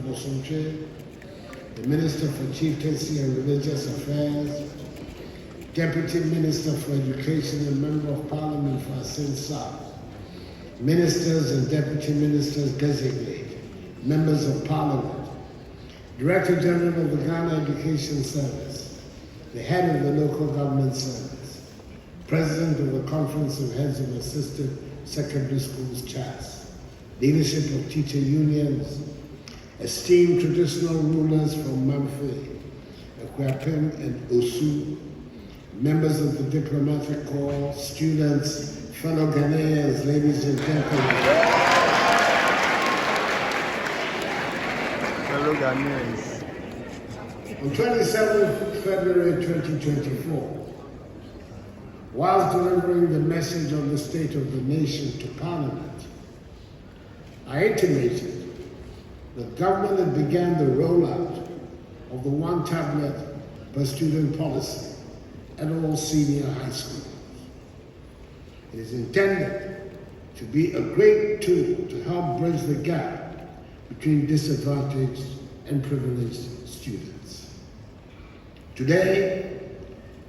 Bosomche, the Minister for Chieftaincy and Religious Affairs, Deputy Minister for Education and Member of Parliament for Asin South, Ministers and Deputy Ministers designate, Members of Parliament, Director General of the Ghana Education Service, the Head of the Local Government Service, President of the Conference of Heads of Assisted Secondary Schools, CHAS, leadership of teacher unions, esteemed traditional rulers from Mamfe, Akuffo and Osu, members of the diplomatic corps, students, fellow Ghanaians, ladies and gentlemen. Fellow Ghanaians. On 27th February 2024, whilst delivering the message on the state of the nation to Parliament, I intimated that government had began the rollout of the one tablet per student policy at all senior high schools. It is intended to be a great tool to help bridge the gap between disadvantaged and privileged students. Today,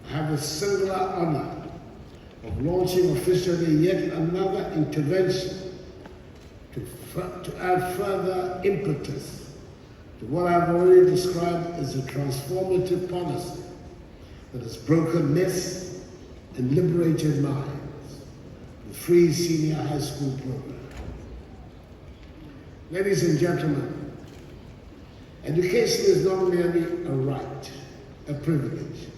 I have the singular honor of launching officially yet another intervention to add further impetus to what I've already described as a transformative policy that has broken myths and liberated minds, the free senior high school program. Ladies and gentlemen, education is not merely a right, a privilege.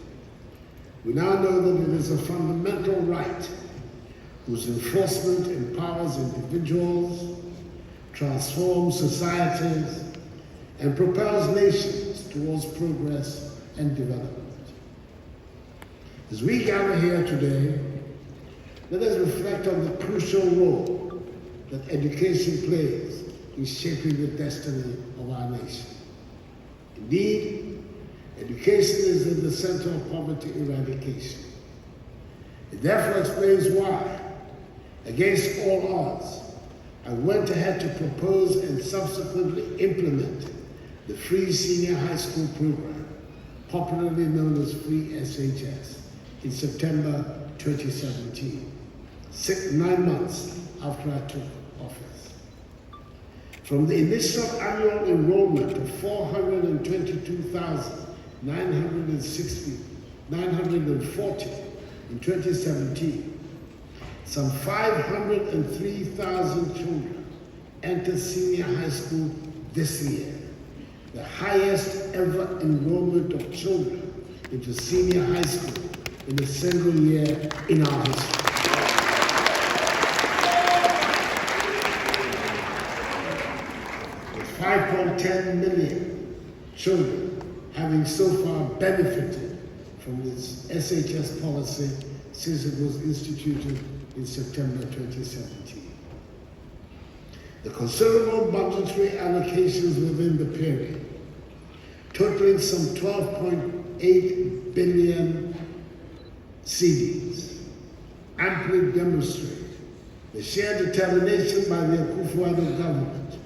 We now know that it is a fundamental right whose enforcement empowers individuals, transforms societies, and propels nations towards progress and development. As we gather here today, let us reflect on the crucial role that education plays in shaping the destiny of our nation. Indeed, education is at the center of poverty eradication. It therefore explains why, against all odds, I went ahead to propose and subsequently implement the free senior high school program, popularly known as Free SHS, in September 2017, 9 months after I took office. From the initial annual enrollment of 422,940 in 2017, some 503,000 children entered senior high school this year, the highest ever enrollment of children into senior high school in a single year in our history. With 5.10 million children having so far benefited from this SHS policy since it was instituted in September 2017. The considerable budgetary allocations within the period, totaling some 12.8 billion cedis, amply demonstrate the shared determination by the Akuffo government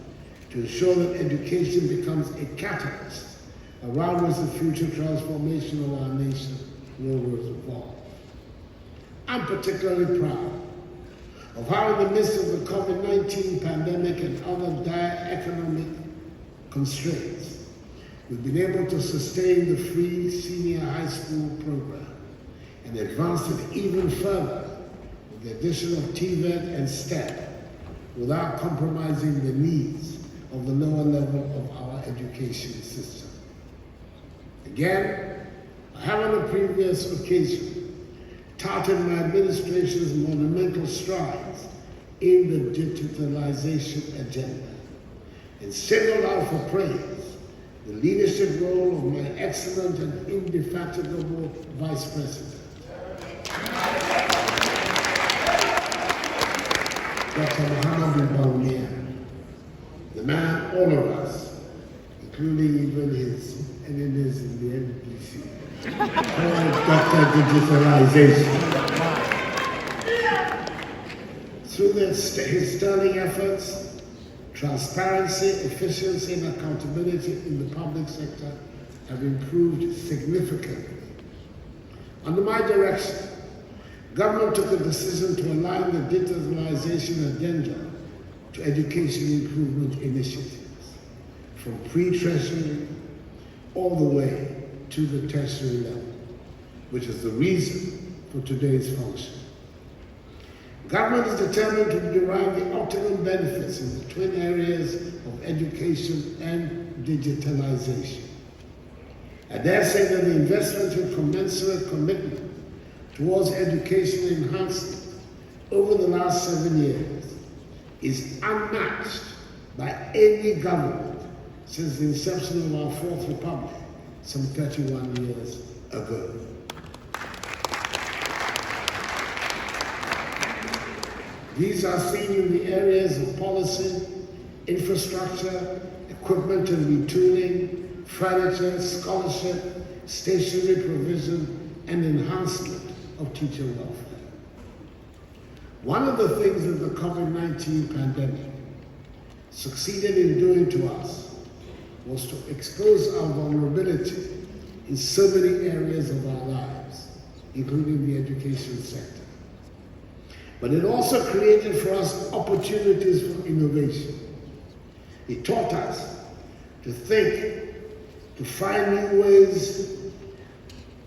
to ensure that education becomes a catalyst around which the future transformation of our nation will revolve. I'm particularly proud of how in the midst of the COVID-19 pandemic and other dire economic constraints, we've been able to sustain the free senior high school program and advance it even further with the addition of TVET and STEP without compromising the needs of the lower level of our education system. Again, I have on a previous occasion touted my administration's monumental strides in the digitalization agenda and singled out for praise the leadership role of my excellent and indefatigable Vice President, Dr. Muhammad Bawumia, the man all of us, including even his enemies in the NPC, called Dr. Digitalization. Through his sterling efforts, Transparency, efficiency, and accountability in the public sector have improved significantly. Under my direction, government took a decision to align the digitalization agenda to education improvement initiatives, from pre-tertiary all the way to the tertiary level, which is the reason for today's function. Government is determined to derive the optimum benefits in the twin areas of education and digitalization. I dare say that the investment and commensurate commitment towards education enhancement over the last 7 years is unmatched by any government since the inception of our Fourth Republic some 31 years ago. These are seen in the areas of policy, infrastructure, equipment and retooling, furniture, scholarship, stationery provision, and enhancement of teacher welfare. One of the things that the COVID-19 pandemic succeeded in doing to us was to expose our vulnerability in so many areas of our lives, including the education sector. But it also created for us opportunities for innovation. It taught us to think, to find new ways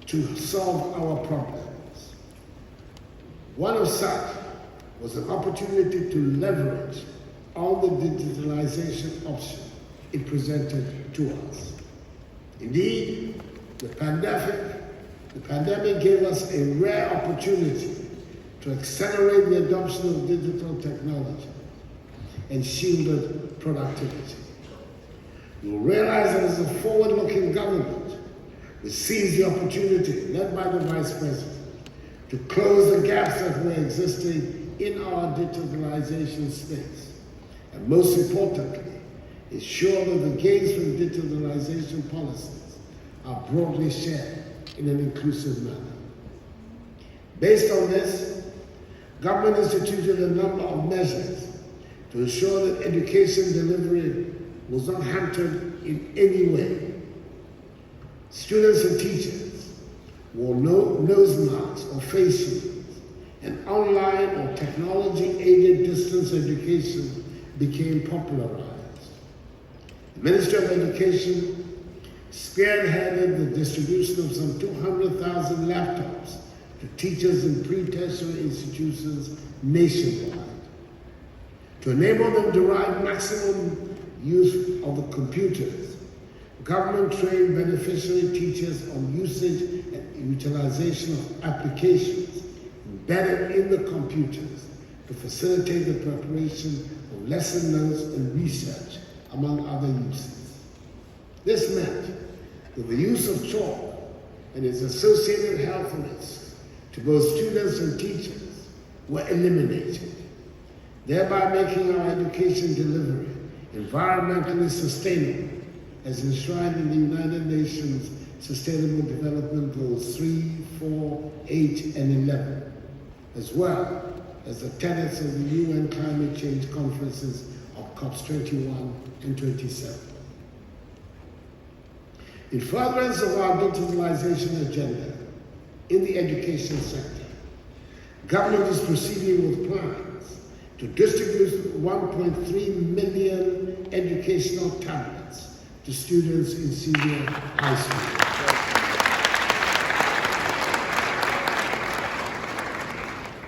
to solve our problems. One of such was an opportunity to leverage all the digitalization options it presented to us. Indeed, the pandemic gave us a rare opportunity to accelerate the adoption of digital technology and shielded productivity. You'll realize that as a forward-looking government, we seized the opportunity, led by the Vice President, to close the gaps that were existing in our digitalization space, and most importantly, ensure that the gains from digitalization policies are broadly shared in an inclusive manner. Based on this, government instituted a number of measures to ensure that education delivery was not hampered in any way. Students and teachers wore nose masks or face shields, and online or technology-aided distance education became popularized. The Ministry of Education spearheaded the distribution of some 200,000 laptops to teachers in pre-tertiary institutions nationwide. To enable them to derive maximum use of the computers, government trained beneficiary teachers on usage and utilization of applications embedded in the computers to facilitate the preparation of lesson notes and research, among other uses. This meant that the use of chalk and its associated health risks to both students and teachers were eliminated, thereby making our education delivery environmentally sustainable as enshrined in the United Nations Sustainable Development Goals 3, 4, 8, and 11, as well as the tenets of the UN climate change conferences of COPs 21 and 27. In furtherance of our digitalization agenda in the education sector, government is proceeding with plans to distribute 1.3 million educational tablets to students in senior high school.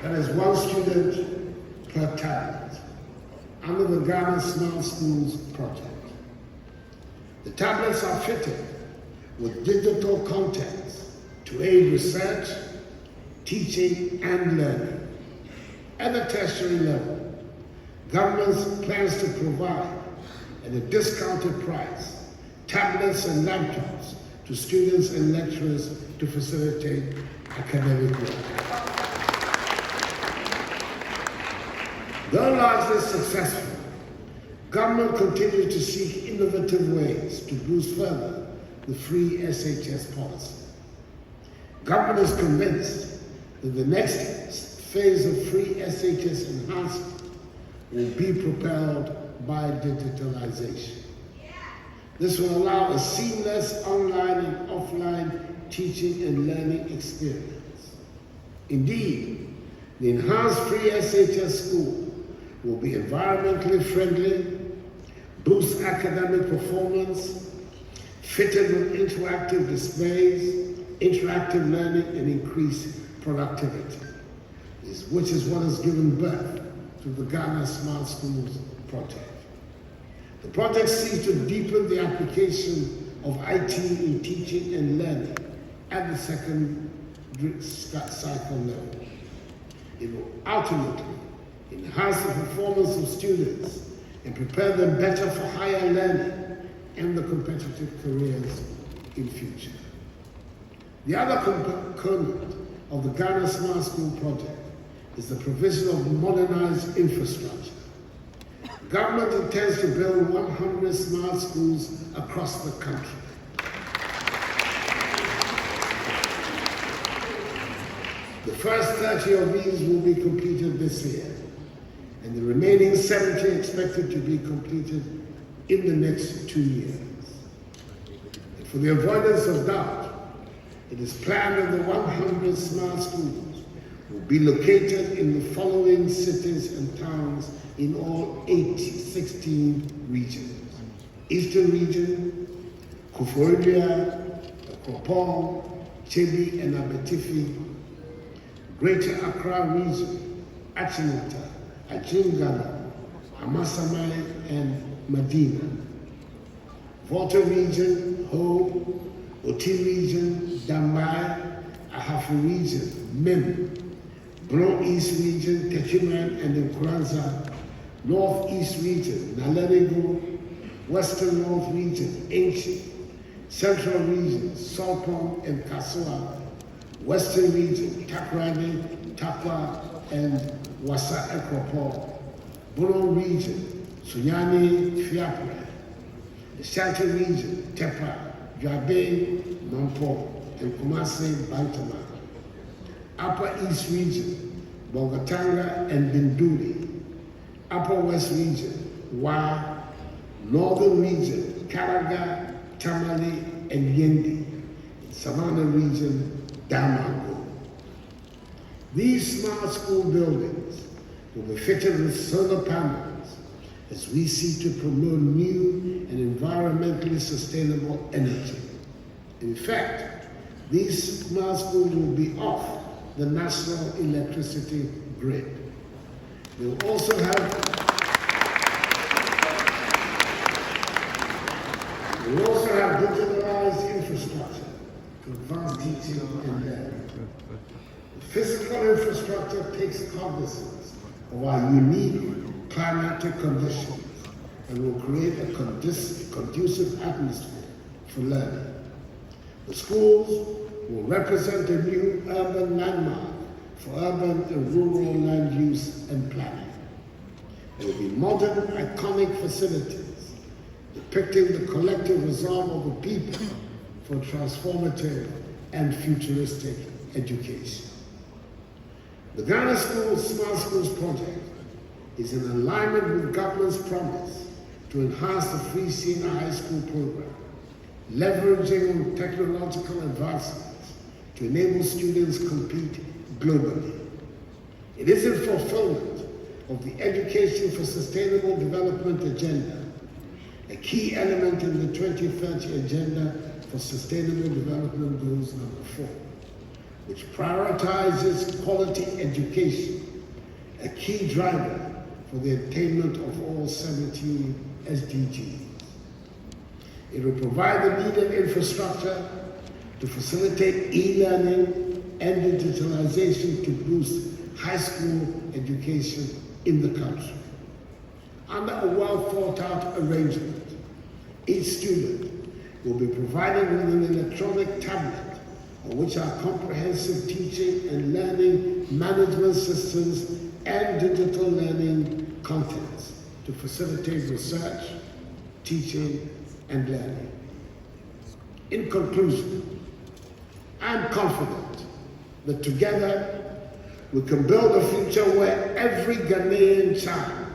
That is one student per tablet under the Ghana Smart Schools project. The tablets are fitted with digital contents to aid research, teaching, and learning. At the tertiary level, government plans to provide, at a discounted price, tablets and laptops to students and lecturers to facilitate academic work. Though largely successful, government continues to seek innovative ways to boost further the free SHS policy. Government is convinced that the next phase of free SHS enhancement will be propelled by digitalization. This will allow a seamless online and offline teaching and learning experience. Indeed, the enhanced free SHS school will be environmentally friendly, boost academic performance, fitted with interactive displays, interactive learning, and increased productivity, which is what has given birth to the Ghana Smart Schools project. The project seeks to deepen the application of IT in teaching and learning at the secondary cycle level. It will ultimately enhance the performance of students and prepare them better for higher learning and the competitive careers in future. The other component of the Ghana Smart School project is the provision of modernized infrastructure. Government intends to build 100 smart schools across the country. The first 30 of these will be completed this year, and the remaining 70 expected to be completed in the next 2 years. And for the avoidance of doubt, it is planned that the 100 smart schools will be located in the following cities and towns in all 16 regions: Eastern Region, Akuffo, Akuffo, Chebi, and Abetifi; Greater Accra Region, Achinata, Ajungala, Amasamai, and Medina; Volta Region, Ho; Oti Region, Dambai; Ahafo Region, Mem; Bro East Region, Techiman and Nkuranza; North East Region, Nalerigo; Western North Region, Enchi; Central Region, Salpong and Kasua; Western Region, Takrani, Tapa, and Wasa Ekropo; Boro Region, Sunyani, Fiapre; the Shanti Region, Tepa, Dwabe, Mampo, and Kumasi, Bantama; Upper East Region, Bogatanga and Binduli; Upper West Region, Wa; Northern Region, Karaga, Tamale, and Yendi; Savannah Region, Damango. These smart school buildings will be fitted with solar panels as we seek to promote new and environmentally sustainable energy. In fact, these smart schools will be off the national electricity grid. They will also have digitalized infrastructure to advance teaching and learning. The physical infrastructure takes cognizance of our unique climatic conditions and will create a conducive atmosphere for learning. The schools will represent a new urban landmark for urban and rural land use and planning. There will be modern, iconic facilities depicting the collective resolve of the people for transformative and futuristic education. The Ghana Smart Schools project is in alignment with government's promise to enhance the free senior high school program, leveraging on technological advancements to enable students to compete globally. It is in fulfillment of the Education for Sustainable Development agenda, a key element in the 2030 Agenda for Sustainable Development Goals number 4, which prioritizes quality education, a key driver for the attainment of all 17 SDGs. It will provide the needed infrastructure to facilitate e-learning and digitalization to boost high school education in the country. Under a well-thought-out arrangement, each student will be provided with an electronic tablet on which are comprehensive teaching and learning management systems and digital learning contents to facilitate research, teaching, and learning. In conclusion, I'm confident that together we can build a future where every Ghanaian child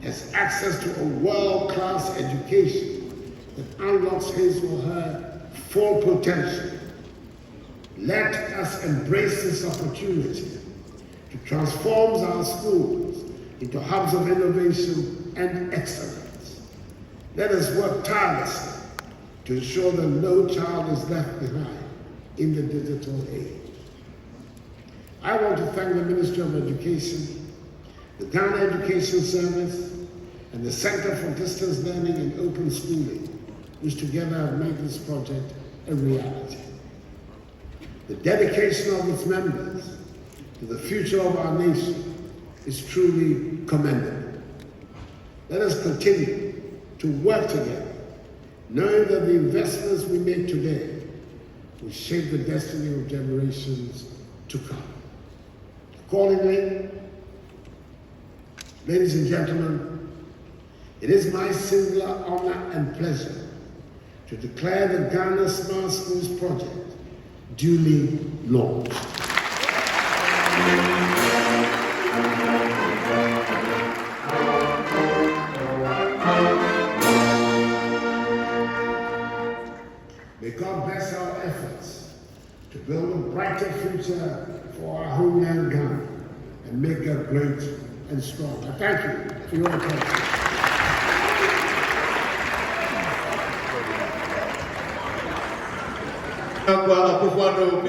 has access to a world-class education that unlocks his or her full potential. Let us embrace this opportunity to transform our schools into hubs of innovation and excellence. Let us work tirelessly to ensure that no child is left behind in the digital age. I want to thank the Ministry of Education, the Ghana Education Service, and the Center for Distance Learning and Open Schooling, which together have made this project a reality. The dedication of its members to the future of our nation is truly commendable. Let us continue to work together, knowing that the investments we make today will shape the destiny of generations to come. Accordingly, ladies and gentlemen, it is my singular honor and pleasure to declare the Ghana Smart Schools Project duly launched. May God bless our efforts to build a brighter future for our homeland Ghana and make it great and strong. I thank you for your attention. Akuffo Addo.